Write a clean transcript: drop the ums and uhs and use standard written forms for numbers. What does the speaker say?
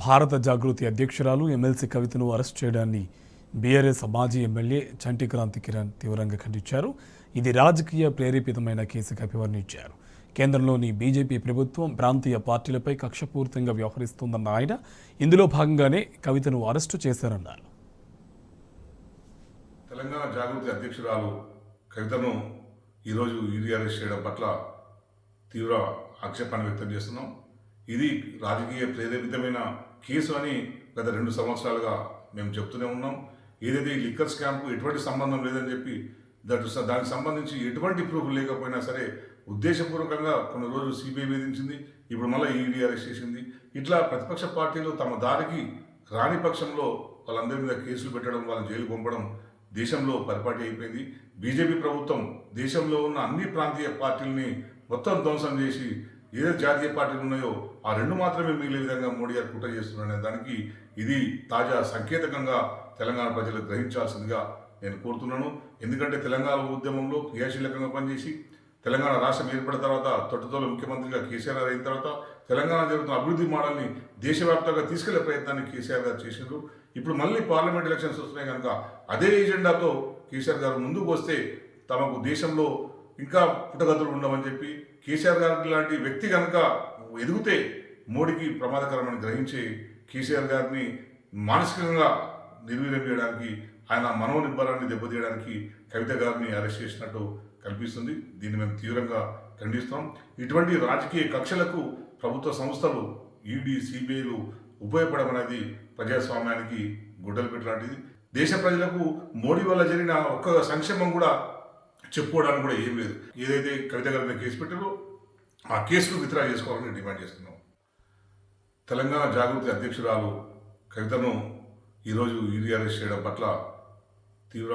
భారత జాగృతి అధ్యక్షురాలు ఎమ్మెల్సీ కవితను అరెస్ట్ చేయడాన్ని బీఆర్ఎస్ మాజీ ఎమ్మెల్యే చంటి క్రాంతి కిరణ్ తీవ్రంగా ఖండించారు. ఇది రాజకీయ ప్రేరేపితమైన కేసుగా అభివర్ణించారు. కేంద్రంలోని బీజేపీ ప్రభుత్వం ప్రాంతీయ పార్టీలపై కక్షపూరితంగా వ్యవహరిస్తోందన్న ఆయన ఇందులో భాగంగానే కవితను అరెస్టు చేశారన్నారు. తెలంగాణ జాగృతి అధ్యక్షురాలు కవితను ఈరోజు ఈడీ అరెస్ట్ చేయడం పట్ల తీవ్ర ఆక్షేపాన్ని వ్యక్తం చేస్తున్నాం. ఇది రాజకీయ ప్రేరేపితమైన కేసు అని గత 2 సంవత్సరాలుగా మేము చెప్తూనే ఉన్నాం. ఏదైతే ఈ లిక్కర్ స్కామ్కు ఎటువంటి సంబంధం లేదని చెప్పి దానికి సంబంధించి ఎటువంటి ప్రూఫ్ లేకపోయినా సరే ఉద్దేశపూర్వకంగా కొన్ని రోజులు సిబిఐ వేధించింది, ఇప్పుడు మళ్ళీ ఈడీ అరెస్ట్ చేసింది. ఇట్లా ప్రతిపక్ష పార్టీలు తమ దారికి రాని పక్షంలో వాళ్ళందరి మీద కేసులు పెట్టడం, వాళ్ళని జైలు పంపడం దేశంలో పరిపాటి అయిపోయింది. బీజేపీ ప్రభుత్వం దేశంలో ఉన్న అన్ని ప్రాంతీయ పార్టీలని మొత్తం ధ్వంసం చేసి ఏదైతే జాతీయ పార్టీలు ఉన్నాయో ఆ 2 మాత్రమే మిగిలే విధంగా మోడీ గారు కుట్ర చేస్తున్నారనే దానికి ఇది తాజా సంకేతకంగా తెలంగాణ ప్రజలు గ్రహించాల్సిందిగా నేను కోరుతున్నాను. ఎందుకంటే తెలంగాణ ఉద్యమంలో క్రియాశీలకంగా పనిచేసి తెలంగాణ రాష్ట్రం ఏర్పడిన తర్వాత తొట్టుతోల ముఖ్యమంత్రిగా కేసీఆర్ అయిన తర్వాత తెలంగాణ జరుగుతున్న అభివృద్ధి మోడల్ని దేశవ్యాప్తంగా తీసుకెళ్లే ప్రయత్నాన్ని కేసీఆర్ గారు చేశారు. ఇప్పుడు మళ్ళీ పార్లమెంట్ ఎలక్షన్స్ వస్తున్నాయి కనుక అదే ఎజెండాతో కేసీఆర్ గారు ముందుకు వస్తే తమకు దేశంలో ఇంకా పుట్టగతులు ఉండవని చెప్పి కేసీఆర్ గారి లాంటి వ్యక్తి కనుక ఎదిగితే మోడీకి ప్రమాదకరమని గ్రహించి కేసీఆర్ గారిని మానసికంగా నిర్వీర్యం చేయడానికి, ఆయన మనోనిబ్బరాన్ని దెబ్బతీయడానికి కవిత గారిని అరెస్ట్ చేసినట్టు కనిపిస్తుంది. దీన్ని మేము తీవ్రంగా ఖండిస్తున్నాం. ఇటువంటి రాజకీయ కక్షలకు ప్రభుత్వ సంస్థలు ఈడీ, సిబిఐలు ఉపయోగపడమనేది ప్రజాస్వామ్యానికి గుడ్డలు పెట్టలాంటిది. దేశ ప్రజలకు మోడీ వల్ల జరిగిన ఒక్క సంక్షేమం కూడా చెప్పుకోవడానికి కూడా ఏం లేదు. ఏదైతే కవిత గారి మీద కేసు పెట్టారో ఆ కేసును విత్డ్రా చేసుకోవాలని డిమాండ్ చేస్తున్నాం. తెలంగాణ జాగృతి అధ్యక్షురాలు కవితను ఈరోజు ఈడీ అరెస్ట్ చేయడం పట్ల తీవ్ర